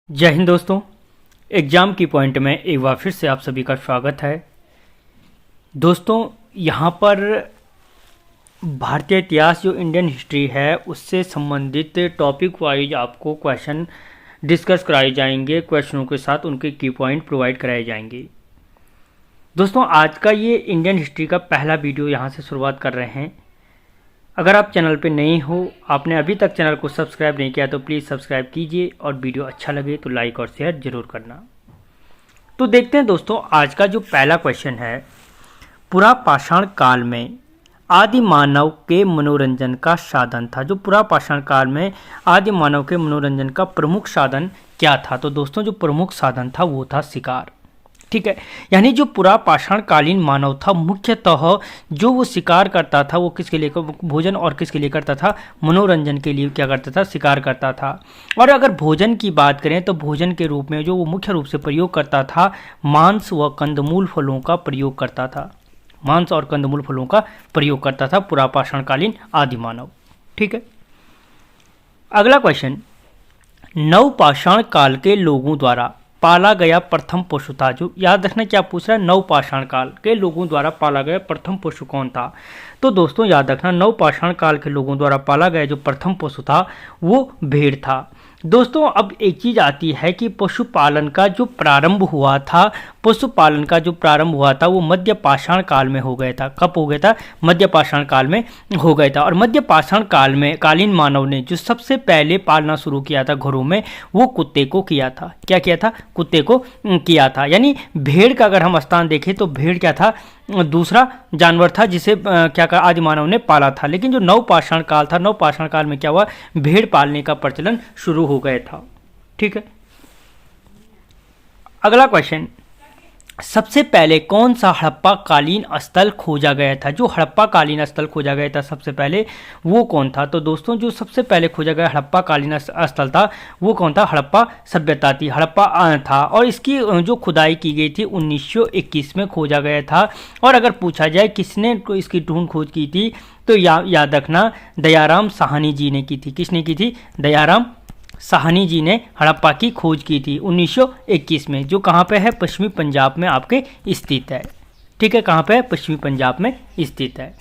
जय हिंद दोस्तों। एग्ज़ाम की पॉइंट में एक बार फिर से आप सभी का स्वागत है। दोस्तों यहाँ पर भारतीय इतिहास जो इंडियन हिस्ट्री है उससे संबंधित टॉपिक वाइज आपको क्वेश्चन डिस्कस कराए जाएंगे, क्वेश्चनों के साथ उनके की पॉइंट प्रोवाइड कराए जाएंगे। दोस्तों आज का ये इंडियन हिस्ट्री का पहला वीडियो यहाँ से शुरुआत कर रहे हैं। अगर आप चैनल पे नए हो, आपने अभी तक चैनल को सब्सक्राइब नहीं किया तो प्लीज़ सब्सक्राइब कीजिए और वीडियो अच्छा लगे तो लाइक और शेयर जरूर करना। तो देखते हैं दोस्तों आज का जो पहला क्वेश्चन है, पुरापाषाण काल में आदि मानव के मनोरंजन का साधन था। जो पुरापाषाण काल में आदि मानव के मनोरंजन का प्रमुख साधन क्या था? तो दोस्तों जो प्रमुख साधन था वो था शिकार। ठीक है, यानी जो पुरापाषाण कालीन मानव था मुख्यतः जो वो शिकार करता था वो किसके लिए, भोजन और किसके लिए करता था? मनोरंजन के लिए क्या करता था? शिकार करता था। और अगर भोजन की बात करें तो भोजन के रूप में जो वो मुख्य रूप से प्रयोग करता था मांस व कंदमूल फलों का प्रयोग करता था। मांस और कंदमूल फलों का प्रयोग करता था पुरापाषाण कालीन आदि मानव। ठीक है, अगला क्वेश्चन, नवपाषाण काल के लोगों द्वारा पाला गया प्रथम पशु था। जो याद रखना क्या पूछ रहा है, नवपाषाण काल के लोगों द्वारा पाला गया प्रथम पशु कौन था? तो दोस्तों याद रखना नवपाषाण काल के लोगों द्वारा पाला गया जो प्रथम पशु था वो भेड़ था। दोस्तों अब एक चीज़ आती है कि पशुपालन का जो प्रारंभ हुआ था, पशुपालन का जो प्रारंभ हुआ था वो मध्य पाषाण काल में हो गया था। कब हो गया था? मध्य पाषाण काल में हो गया था। और मध्य पाषाण काल में कालीन मानव ने जो सबसे पहले पालना शुरू किया था घरों में वो कुत्ते को किया था। क्या किया था? कुत्ते को किया था। यानी भेड़ का अगर हम स्थान देखें तो भेड़ क्या था? दूसरा जानवर था जिसे क्या कहा आदि मानव ने पाला था। लेकिन जो नवपाषाण काल था, नवपाषाण काल में क्या हुआ? भेड़ पालने का प्रचलन शुरू हो गया था। ठीक है, अगला क्वेश्चन, सबसे पहले कौन सा हड़प्पा कालीन स्थल खोजा गया था? जो हड़प्पा कालीन स्थल खोजा गया था सबसे पहले वो कौन था? तो दोस्तों जो सबसे पहले खोजा गया हड़प्पा कालीन स्थल था वो कौन था? हड़प्पा सभ्यता थी, हड़प्पा था। और इसकी जो खुदाई की गई थी 1921 में खोजा गया था। और अगर पूछा जाए किसने इसकी ढूंढ खोज की थी तो याद रखना दयाराम साहनी जी ने की थी। किसने की थी? दयाराम साहनी जी ने हड़प्पा की खोज की थी 1921 में, जो कहाँ पे है? पश्चिमी पंजाब में आपके स्थित है। ठीक है, कहाँ पे है? पश्चिमी पंजाब में स्थित है।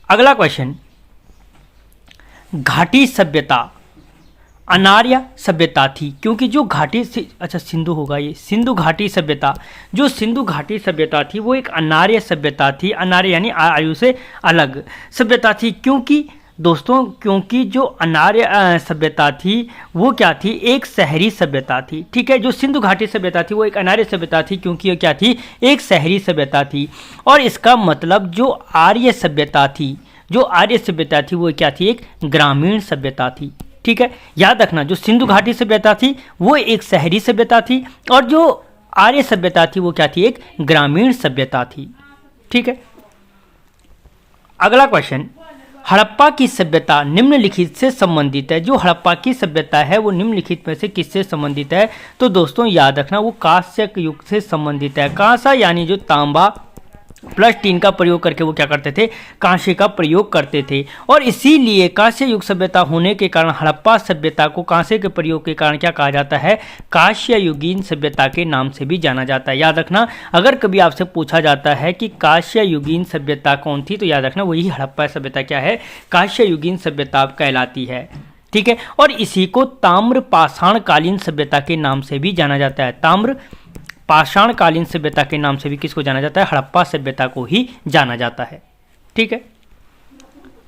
अगला क्वेश्चन, घाटी सभ्यता अनार्य सभ्यता थी। क्योंकि जो घाटी अच्छा सिंधु होगा, ये सिंधु घाटी सभ्यता, जो सिंधु घाटी सभ्यता थी वो एक अनार्य सभ्यता थी। अनार्य यानी आयु से अलग सभ्यता थी। क्योंकि दोस्तों क्योंकि जो अनार्य सभ्यता थी वो क्या थी? एक शहरी सभ्यता थी। ठीक है, जो सिंधु घाटी सभ्यता थी वो एक अनार्य सभ्यता थी क्योंकि ये क्या थी? एक शहरी सभ्यता थी। और इसका मतलब जो आर्य सभ्यता थी, जो आर्य सभ्यता थी वो क्या थी? एक ग्रामीण सभ्यता थी। ठीक है, याद रखना जो सिंधु घाटी सभ्यता थी वो एक शहरी सभ्यता थी और जो आर्य सभ्यता थी वो क्या थी? एक ग्रामीण सभ्यता थी। ठीक है, अगला क्वेश्चन, हड़प्पा की सभ्यता निम्नलिखित से संबंधित है। जो हड़प्पा की सभ्यता है वो निम्नलिखित में से किससे संबंधित है? तो दोस्तों याद रखना वो कांस्य युग से संबंधित है। कांसा यानी जो तांबा प्लस टीन का प्रयोग करके वो क्या करते थे? कांसे का प्रयोग करते थे। और इसीलिए कांस्य युग सभ्यता होने के कारण हड़प्पा सभ्यता को कांसे के प्रयोग के कारण क्या कहा जाता है? कांस्य युगीन सभ्यता के नाम से भी जाना जाता है। याद रखना अगर कभी आपसे पूछा जाता है कि कांस्य युगीन सभ्यता कौन थी तो याद रखना वही हड़प्पा सभ्यता क्या है? कांस्य युगीन सभ्यता कहलाती है। ठीक है, और इसी को ताम्र पाषाण कालीन सभ्यता के नाम से भी जाना जाता है। ताम्र पाषाण कालीन सभ्यता के नाम से भी किसको जाना जाता है? हड़प्पा सभ्यता को ही जाना जाता है। ठीक है,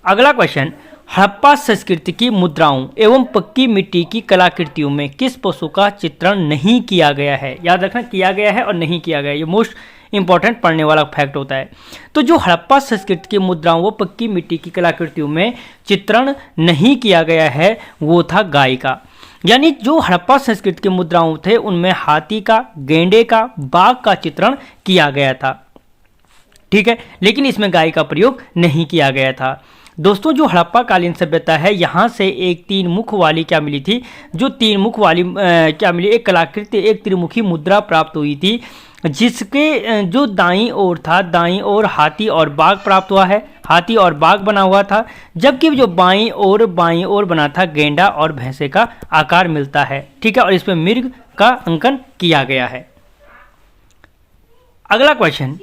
अगला क्वेश्चन, हड़प्पा संस्कृति की मुद्राओं एवं पक्की मिट्टी की कलाकृतियों में किस पशु का चित्रण नहीं किया गया है? याद रखना किया गया है और नहीं किया गया, ये मोस्ट इंपॉर्टेंट पढ़ने वाला फैक्ट होता है। तो जो हड़प्पा संस्कृति की मुद्राओं व पक्की मिट्टी की कलाकृतियों में चित्रण नहीं किया गया है वो था गाय का। यानी जो हड़प्पा संस्कृति के मुद्राओं थे उनमें हाथी का, गेंडे का, बाघ का चित्रण किया गया था। ठीक है, लेकिन इसमें गाय का प्रयोग नहीं किया गया था। दोस्तों जो हड़प्पा कालीन सभ्यता है यहाँ से एक तीन मुख वाली क्या मिली थी? जो तीन मुख वाली क्या मिली? एक कलाकृति, एक त्रिमुखी मुद्रा प्राप्त हुई थी जिसके जो दाईं ओर था, दाईं ओर हाथी और बाघ प्राप्त हुआ है, हाथी और बाघ बना हुआ था, जबकि जो बाईं ओर बना था गेंडा और भैंसे का आकार मिलता है। ठीक है, और इसमें मृग का अंकन किया गया है। अगला क्वेश्चन,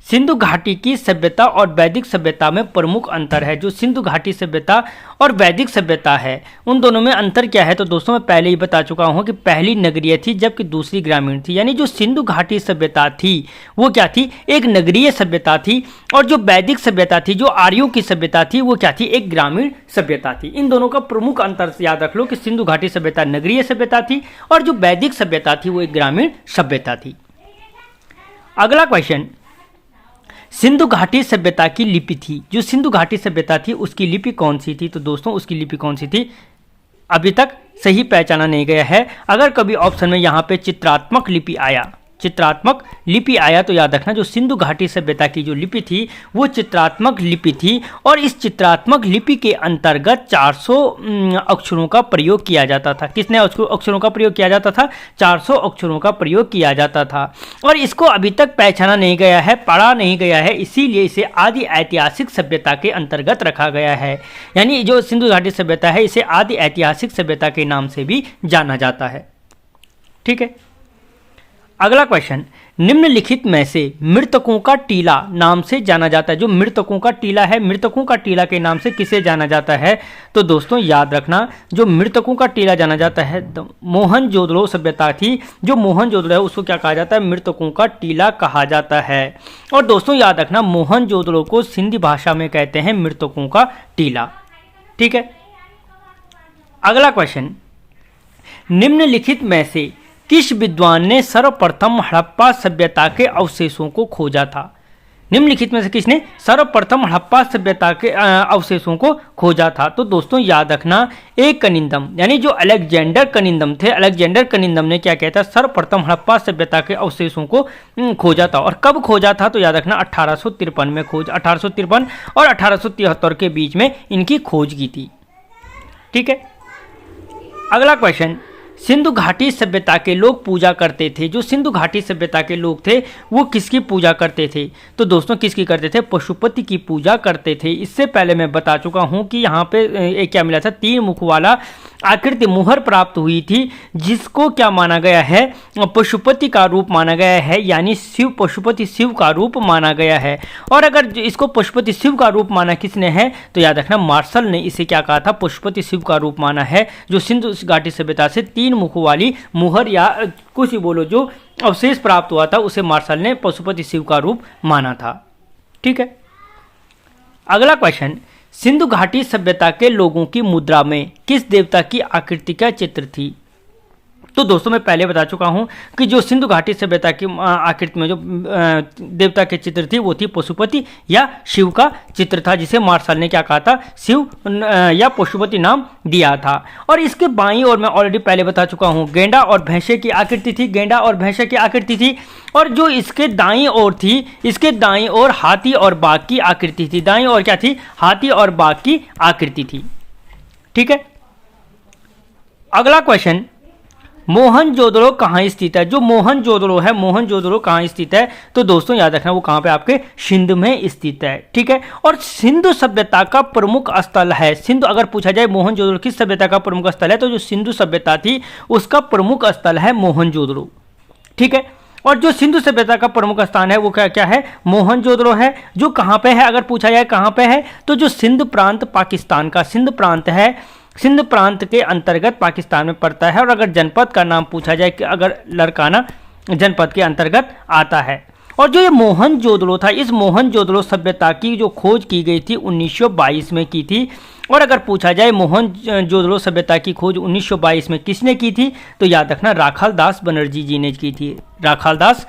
सिंधु घाटी की सभ्यता और वैदिक सभ्यता में प्रमुख अंतर है। जो सिंधु घाटी सभ्यता और वैदिक सभ्यता है, उन दोनों में अंतर क्या है? तो दोस्तों मैं पहले ही बता चुका हूं कि पहली नगरीय थी जबकि दूसरी ग्रामीण थी। यानी जो सिंधु घाटी सभ्यता थी वो क्या थी? एक नगरीय सभ्यता थी। और जो वैदिक सभ्यता थी, जो आर्यों की सभ्यता थी, वो क्या थी? एक ग्रामीण सभ्यता थी। इन दोनों का प्रमुख अंतर याद रख लो कि सिंधु घाटी सभ्यता नगरीय सभ्यता थी और जो वैदिक सभ्यता थी वो एक ग्रामीण सभ्यता थी। अगला क्वेश्चन, सिंधु घाटी सभ्यता की लिपि थी। जो सिंधु घाटी सभ्यता थी उसकी लिपि कौन सी थी? तो दोस्तों उसकी लिपि कौन सी थी? अभी तक सही पहचाना नहीं गया है। अगर कभी ऑप्शन में यहाँ पे चित्रात्मक लिपि आया, चित्रात्मक लिपि आया तो याद रखना जो सिंधु घाटी सभ्यता की जो लिपि थी वो चित्रात्मक लिपि थी। और इस चित्रात्मक लिपि के अंतर्गत 400 अक्षरों का प्रयोग किया जाता था। कितने अक्षरों का प्रयोग किया जाता था? 400 अक्षरों का प्रयोग किया जाता था। और इसको अभी तक पहचाना नहीं गया है, पढ़ा नहीं गया है, इसीलिए इसे आदि ऐतिहासिक सभ्यता के अंतर्गत रखा गया है। यानी जो सिंधु घाटी सभ्यता है इसे आदि ऐतिहासिक सभ्यता के नाम से भी जाना जाता है। ठीक है, अगला क्वेश्चन, निम्नलिखित में से मृतकों का टीला नाम से जाना जाता है। जो मृतकों का टीला है, मृतकों का टीला के नाम से किसे जाना जाता है? तो दोस्तों याद रखना जो मृतकों का टीला जाना जाता है, तो मोहनजोदड़ो सभ्यता थी। जो मोहनजोदड़ो है उसको क्या कहा जाता है? मृतकों का टीला कहा जाता है। और दोस्तों याद रखना मोहनजोदड़ो को सिंधी भाषा में कहते हैं मृतकों का टीला। ठीक है, अगला क्वेश्चन, निम्नलिखित में से किस विद्वान ने सर्वप्रथम हड़प्पा सभ्यता के अवशेषों को खोजा था? निम्नलिखित में से किसने सर्वप्रथम हड़प्पा सभ्यता के अवशेषों को खोजा था? तो दोस्तों याद रखना एक कनिंदम, यानी जो अलेक्जेंडर कनिंदम थे, अलेक्जेंडर कनिंदम ने क्या किया था? सर्वप्रथम हड़प्पा सभ्यता के अवशेषों को खोजा था। और कब खोजा था? तो याद रखना 1853 में खोज, 1853 और 1873 के बीच में इनकी खोज की थी। ठीक है, अगला क्वेश्चन, सिंधु घाटी सभ्यता के लोग पूजा करते थे। जो सिंधु घाटी सभ्यता के लोग थे वो किसकी पूजा करते थे? तो दोस्तों किसकी करते थे? पशुपति की पूजा करते थे। इससे पहले मैं बता चुका हूं कि यहाँ पे एक क्या मिला था? 3 मुख वाला आकृति मुहर प्राप्त हुई थी, जिसको क्या माना गया है? पशुपति का रूप माना गया है, यानी शिव, पशुपति शिव का रूप माना गया है। और अगर इसको पशुपति शिव का रूप माना किसने है? तो याद रखना मार्शल ने इसे क्या कहा था? पशुपति शिव का रूप माना है। जो सिंधु घाटी सभ्यता से 3 मुख वाली मुहर या कुछ ही बोलो जो अवशेष प्राप्त हुआ था उसे मार्शल ने पशुपति शिव का रूप माना था। ठीक है, अगला क्वेश्चन, सिंधु घाटी सभ्यता के लोगों की मुद्रा में किस देवता की आकृति का चित्र थी? तो दोस्तों मैं पहले बता चुका हूं कि जो सिंधु घाटी सभ्यता की आकृति में जो देवता के चित्र थी वो थी पशुपति या शिव का चित्र था, जिसे मार्शल ने क्या कहा था? शिव या पशुपति नाम दिया था। और इसके बाईं ओर मैं ऑलरेडी पहले बता चुका हूं गेंडा और भैंसे की आकृति थी, गेंडा और भैंसे की आकृति थी। और जो इसके दाईं ओर थी, इसके दाईं ओर हाथी और बाघ की आकृति थी। दाईं ओर क्या थी? हाथी और बाघ की आकृति थी। ठीक है, अगला क्वेश्चन, मोहनजोदड़ो कहाँ स्थित है? जो मोहनजोदड़ो है, मोहनजोदड़ो कहाँ स्थित है? तो दोस्तों याद रखना वो कहाँ पे? आपके सिंध में स्थित है। ठीक है, और सिंधु सभ्यता का प्रमुख स्थल है। सिंधु, अगर पूछा जाए मोहनजोदड़ो किस सभ्यता का प्रमुख स्थल है, तो जो सिंधु सभ्यता थी उसका प्रमुख स्थल है मोहनजोदड़ो। ठीक है, और जो सिंधु सभ्यता का प्रमुख स्थान है वो क्या क्या है? मोहनजोदड़ो है। जो कहाँ पे है? अगर पूछा जाए कहाँ पे है, तो जो सिंध प्रांत पाकिस्तान का सिंध प्रांत है, सिंध प्रांत के अंतर्गत पाकिस्तान में पड़ता है। और अगर जनपद का नाम पूछा जाए कि अगर लड़काना जनपद के अंतर्गत आता है। और जो ये मोहनजोदड़ो था, इस मोहनजोदड़ो सभ्यता की जो खोज की गई थी 1922 में की थी। और अगर पूछा जाए मोहनजोदड़ो सभ्यता की खोज 1922 में किसने की थी, तो याद रखना राखालदास बनर्जी जी ने की थी। राखालदास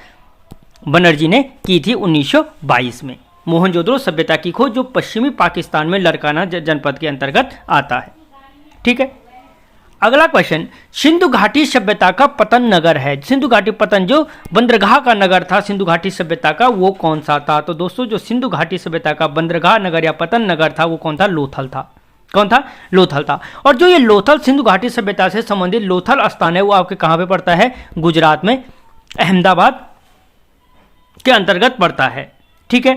बनर्जी ने की थी 1922 में मोहनजोदड़ो सभ्यता की खोज, जो पश्चिमी पाकिस्तान में लड़काना जनपद के अंतर्गत आता है। ठीक है, अगला क्वेश्चन, सिंधु घाटी सभ्यता का पतन नगर है। सिंधु घाटी पतन जो बंदरगाह का नगर था सिंधु घाटी सभ्यता का, वो कौन सा था? तो दोस्तों जो सिंधु घाटी सभ्यता का बंदरगाह नगर या पतन नगर था वो कौन था? लोथल था। कौन था? लोथल था। और जो ये लोथल सिंधु घाटी सभ्यता से संबंधित लोथल स्थान है वो आपके कहाँ पे पड़ता है? गुजरात में, अहमदाबाद के अंतर्गत पड़ता है। ठीक है,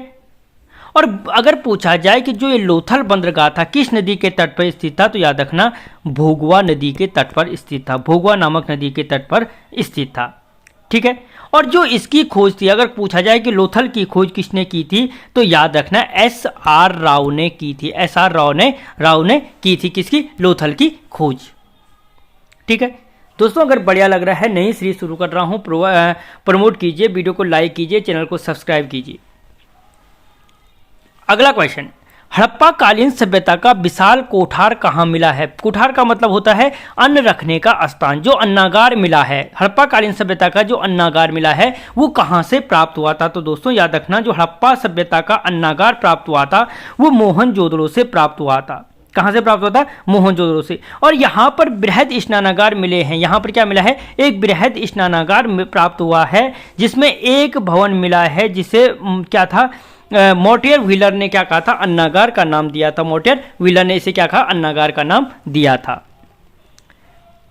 और अगर पूछा जाए कि जो ये लोथल बंदरगाह था किस नदी के तट पर स्थित था, तो याद रखना भोगवा नदी के तट पर स्थित था, भोगवा नामक नदी के तट पर स्थित था। ठीक है, और जो इसकी खोज थी, अगर पूछा जाए कि लोथल की खोज किसने की थी, तो याद रखना एस.आर. राव ने की थी, एस.आर. राव ने की थी किसकी, लोथल की खोज। ठीक है दोस्तों, अगर बढ़िया लग रहा है, नई सीरीज शुरू कर रहा हूं, प्रमोट कीजिए, वीडियो को लाइक कीजिए, चैनल को सब्सक्राइब कीजिए। अगला क्वेश्चन, हड़प्पा कालीन सभ्यता का विशाल कोठार कहाँ मिला है। कोठार का मतलब होता है अन्न रखने का स्थान, जो अन्नागार मिला है, हड़प्पा कालीन सभ्यता का जो अन्नागार मिला है वो कहाँ से प्राप्त हुआ था। तो दोस्तों याद रखना, जो हड़प्पा सभ्यता का अन्नागार प्राप्त हुआ था वो मोहनजोदड़ो से प्राप्त हुआ था। कहाँ से प्राप्त हुआ था, मोहनजोदड़ो से। और यहाँ पर बृहद स्नानागार मिले हैं, यहाँ पर क्या मिला है, एक बृहद स्नानागार प्राप्त हुआ है, जिसमें एक भवन मिला है जिसे क्या था, मोटियर व्हीलर ने क्या कहा था, अन्नागार का नाम दिया था। मोटियर व्हीलर ने इसे क्या कहा, अन्नागार का नाम दिया था।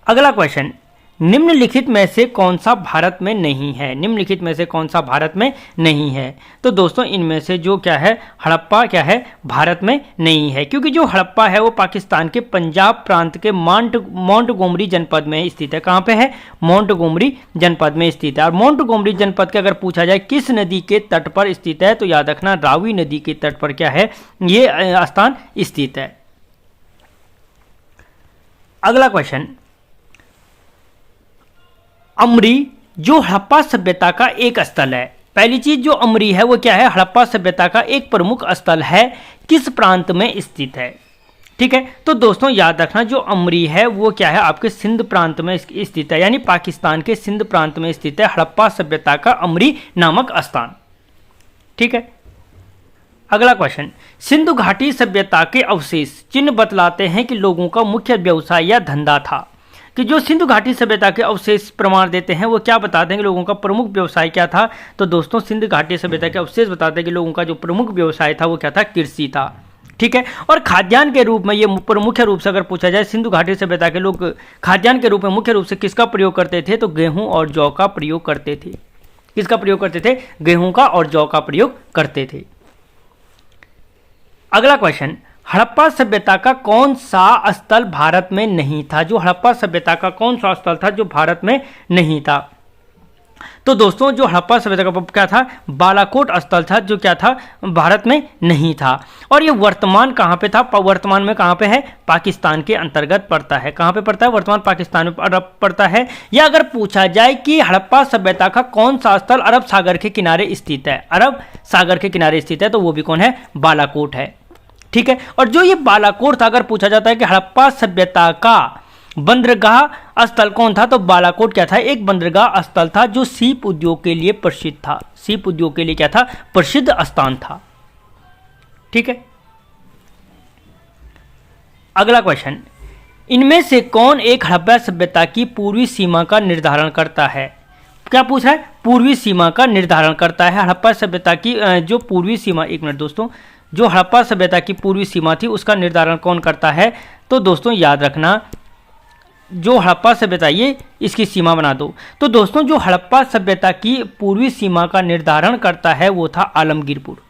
अगला क्वेश्चन, निम्नलिखित में से कौन सा भारत में नहीं है, निम्नलिखित में से कौन सा भारत में नहीं है। तो दोस्तों इनमें से जो क्या है, हड़प्पा क्या है, भारत में नहीं है, क्योंकि जो हड़प्पा है वो पाकिस्तान के पंजाब प्रांत के मोंटगोमरी जनपद में स्थित है। कहाँ पे है, मोंटगोमरी जनपद में स्थित है। और मोंटगोमरी जनपद के अगर पूछा जाए किस नदी के तट पर स्थित है, तो याद रखना रावी नदी के तट पर क्या है, ये स्थान स्थित है। अगला क्वेश्चन, अमरी जो हड़प्पा सभ्यता का एक स्थल है। पहली चीज जो अमरी है वो क्या है, हड़प्पा सभ्यता का एक प्रमुख स्थल है, किस प्रांत में स्थित है। ठीक है, तो दोस्तों याद रखना जो अमरी है वो क्या है, आपके सिंध प्रांत में स्थित है, यानी पाकिस्तान के सिंध प्रांत में स्थित है हड़प्पा सभ्यता का अमरी नामक स्थान। ठीक है, अगला क्वेश्चन, सिंधु घाटी सभ्यता के अवशेष चिन्ह बतलाते हैं कि लोगों का मुख्य व्यवसाय या धंधा था। कि जो सिंधु घाटी सभ्यता के अवशेष प्रमाण देते हैं वो क्या बताते हैं कि लोगों का प्रमुख व्यवसाय क्या था। तो दोस्तों सिंधु घाटी सभ्यता के अवशेष बताते हैं कि लोगों का जो प्रमुख व्यवसाय था वो क्या था, कृषि था। ठीक है, और खाद्यान्न के रूप में ये मुख्य रूप से अगर पूछा जाए, सिंधु घाटी सभ्यता के लोग खाद्यान्न के रूप में मुख्य रूप से किसका प्रयोग करते थे, तो गेहूं और जौ का प्रयोग करते थे। किसका प्रयोग करते थे, गेहूं का और जौ का प्रयोग करते थे। अगला क्वेश्चन, हड़प्पा सभ्यता का कौन सा स्थल भारत में नहीं था। जो हड़प्पा सभ्यता का कौन सा स्थल था जो भारत में नहीं था। तो दोस्तों जो हड़प्पा सभ्यता का क्या था, बालाकोट स्थल था, जो क्या था, भारत में नहीं था। और ये वर्तमान कहाँ पे था, वर्तमान में कहाँ पे है, पाकिस्तान के अंतर्गत पड़ता है। कहाँ पे पड़ता है, वर्तमान पाकिस्तान में पड़ता है। या अगर पूछा जाए कि हड़प्पा सभ्यता का कौन सा स्थल अरब सागर के किनारे स्थित है, अरब सागर के किनारे स्थित है, तो वो भी कौन है, बालाकोट है। ठीक है, और जो ये बालाकोट था, अगर पूछा जाता है कि हड़प्पा सभ्यता का बंदरगाह स्थल कौन था, तो बालाकोट क्या था, एक बंदरगाह स्थल था जो सीप उद्योग के लिए प्रसिद्ध था। सीप उद्योग के लिए क्या था, प्रसिद्ध स्थान था। ठीक है, अगला क्वेश्चन, इनमें से कौन एक हड़प्पा सभ्यता की पूर्वी सीमा का निर्धारण करता है। क्या पूछ रहा है, पूर्वी सीमा का निर्धारण करता है। हड़प्पा सभ्यता की जो पूर्वी सीमा, एक मिनट दोस्तों, जो हड़प्पा सभ्यता की पूर्वी सीमा थी उसका निर्धारण कौन करता है। तो दोस्तों याद रखना जो हड़प्पा सभ्यता, ये इसकी सीमा बना दो। तो दोस्तों जो हड़प्पा सभ्यता की पूर्वी सीमा का निर्धारण करता है वो था आलमगीरपुर।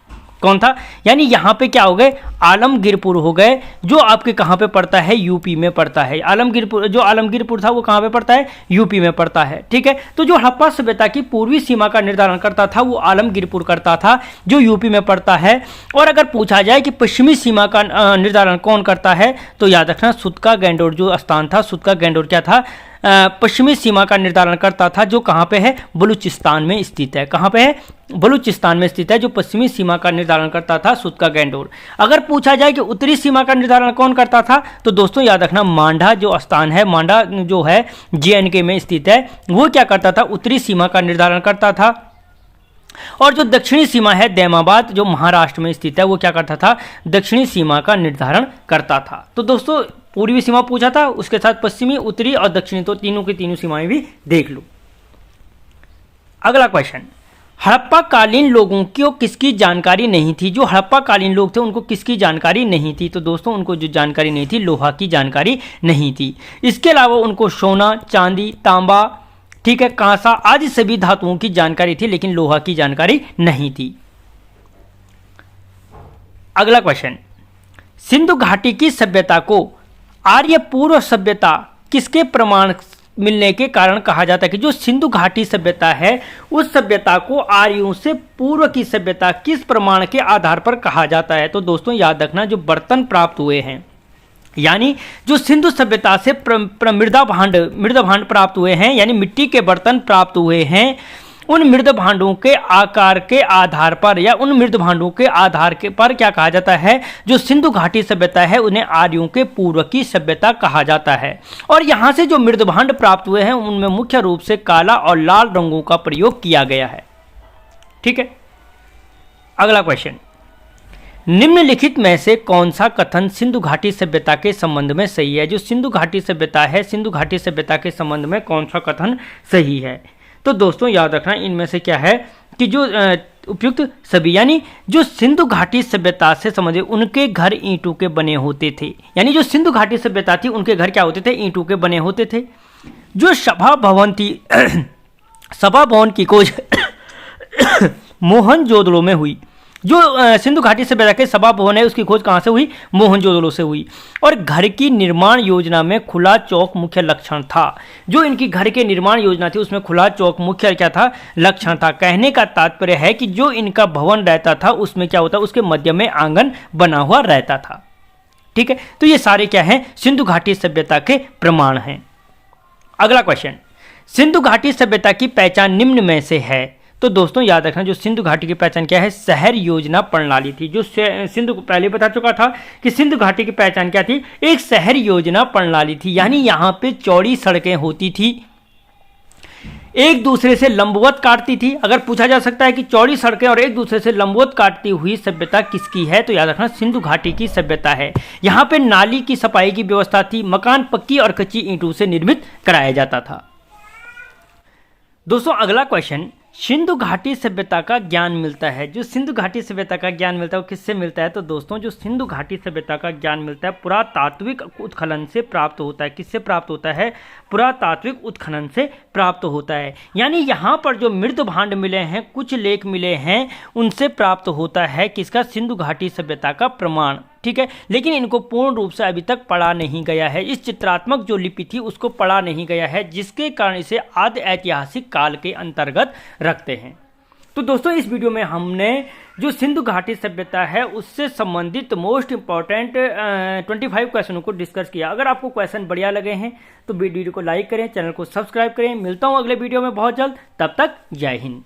कौन था, यानी यहाँ पे क्या हो गए, आलमगीरपुर हो गए, जो आपके कहाँ पे पड़ता है, यूपी में पड़ता है। आलमगीरपुर, जो आलमगीरपुर था वो कहाँ पे पड़ता है, यूपी में पड़ता है। ठीक है, तो जो हड़प्पा सभ्यता की पूर्वी सीमा का निर्धारण करता था वो आलमगीरपुर करता था, जो यूपी में पड़ता है। और अगर पूछा जाए कि पश्चिमी सीमा का निर्धारण कौन करता है, तो याद रखना सुतका गैंडोर जो स्थान था, सुतका गैंडोर क्या था, पश्चिमी सीमा का निर्धारण करता था, जो कहाँ पे है, बलूचिस्तान में स्थित है। कहाँ पे है, बलूचिस्तान में स्थित है। जो पश्चिमी सीमा का निर्धारण करता था सुतका गैंडोर। अगर पूछा जाए कि उत्तरी सीमा का निर्धारण कौन करता था, तो दोस्तों याद रखना मांडा जो स्थान है, मांडा जो है JNK में स्थित है, वो क्या करता था, उत्तरी सीमा का निर्धारण करता था। और जो दक्षिणी सीमा है दैमाबाद जो महाराष्ट्र में स्थित है, वो क्या करता था, दक्षिणी सीमा का निर्धारण करता था। तो दोस्तों पूर्वी सीमा पूछा था, उसके साथ पश्चिमी, उत्तरी और दक्षिणी, तो तीनों की तीनों सीमाएं भी देख लो। अगला क्वेश्चन, हड़प्पा कालीन लोगों को किसकी जानकारी नहीं थी। जो हड़प्पा कालीन लोग थे उनको किसकी जानकारी नहीं थी, तो दोस्तों उनको जो जानकारी नहीं थी, लोहा की जानकारी नहीं थी। इसके अलावा उनको सोना, चांदी, तांबा, ठीक है, कांसा आदि सभी धातुओं की जानकारी थी, लेकिन लोहा की जानकारी नहीं थी। अगला क्वेश्चन, सिंधु घाटी की सभ्यता को आर्य पूर्व सभ्यता किसके प्रमाण मिलने के कारण कहा जाता है कि जो सिंधु घाटी सभ्यता है उस सभ्यता को आर्यों से पूर्व की सभ्यता किस प्रमाण के आधार पर कहा जाता है? तो दोस्तों याद रखना, जो बर्तन प्राप्त हुए हैं, यानी जो सिंधु सभ्यता से मृदा भांड प्राप्त हुए हैं, यानी मिट्टी के बर्तन प्राप्त हुए हैं, उन मृद भांडों के आकार के आधार पर या उन मृद भांडों के आधार के पर क्या कहा जाता है, जो सिंधु घाटी सभ्यता है उन्हें आर्यों के पूर्व की सभ्यता कहा जाता है। और यहाँ से जो मृद भांड प्राप्त हुए हैं उनमें मुख्य रूप से काला और लाल रंगों का प्रयोग किया गया है। ठीक है, अगला क्वेश्चन, निम्नलिखित में से कौन सा कथन सिंधु घाटी सभ्यता के संबंध में सही है? जो सिंधु घाटी सभ्यता है, सिंधु घाटी सभ्यता के संबंध में कौन सा कथन सही है? तो दोस्तों याद रखना, इनमें से क्या है कि जो उपयुक्त सभी, यानी जो सिंधु घाटी सभ्यता से संबंधित उनके घर ईंटों के बने होते थे, यानी जो सिंधु घाटी सभ्यता थी उनके घर क्या होते थे? ईंटों के बने होते थे। जो सभा भवन थी सभा भवन की खोज मोहनजोदड़ो में हुई। जो सिंधु घाटी सभ्यता के सभा भवन है उसकी खोज कहाँ से हुई? मोहनजोदड़ो से हुई। और घर की निर्माण योजना में खुला चौक मुख्य लक्षण था। जो इनकी घर के निर्माण योजना थी उसमें खुला चौक मुख्य क्या था? लक्षण था। कहने का तात्पर्य है कि जो इनका भवन रहता था उसमें क्या होता, उसके मध्य में आंगन बना हुआ रहता था। ठीक है, तो ये सारे क्या हैं? सिंधु घाटी सभ्यता के प्रमाण हैं। अगला क्वेश्चन, सिंधु घाटी सभ्यता की पहचान निम्न में से है? तो दोस्तों याद रखना, जो सिंधु घाटी की पहचान क्या है? शहर योजना प्रणाली थी। जो सिंधु को पहले बता चुका था कि सिंधु घाटी की पहचान क्या थी? एक शहर योजना प्रणाली थी, यानी यहाँ पे चौड़ी सड़कें होती थी, एक दूसरे से लंबवत काटती थी। अगर पूछा जा सकता है कि चौड़ी सड़कें और एक दूसरे से लंबवत काटती हुई सभ्यता किसकी है, तो याद रखना सिंधु घाटी की सभ्यता है। यहाँ पे नाली की सफाई की व्यवस्था थी, मकान पक्की और कच्ची ईंटों से निर्मित कराया जाता था। दोस्तों अगला क्वेश्चन, सिंधु घाटी सभ्यता का ज्ञान मिलता है। जो सिंधु घाटी सभ्यता का ज्ञान मिलता है वो किससे मिलता है? तो दोस्तों जो सिंधु घाटी सभ्यता का ज्ञान मिलता है पुरातात्विक उत्खनन से प्राप्त होता है। किससे प्राप्त होता है? पुरातात्विक उत्खनन से प्राप्त होता है। यानी यहाँ पर जो मृद भांड मिले हैं, कुछ लेख मिले हैं, उनसे प्राप्त होता है किसका? सिंधु घाटी सभ्यता का प्रमाण। ठीक है, लेकिन इनको पूर्ण रूप से अभी तक पढ़ा नहीं गया है। इस चित्रात्मक जो लिपि थी उसको पढ़ा नहीं गया है, जिसके कारण इसे आदि ऐतिहासिक काल के अंतर्गत रखते हैं। तो दोस्तों इस वीडियो में हमने जो सिंधु घाटी सभ्यता है उससे संबंधित मोस्ट इंपॉर्टेंट 25 क्वेश्चनों को डिस्कस किया। अगर आपको क्वेश्चन बढ़िया लगे हैं तो वीडियो को लाइक करें, चैनल को सब्सक्राइब करें। मिलता हूं अगले वीडियो में बहुत जल्द, तब तक जय हिंद।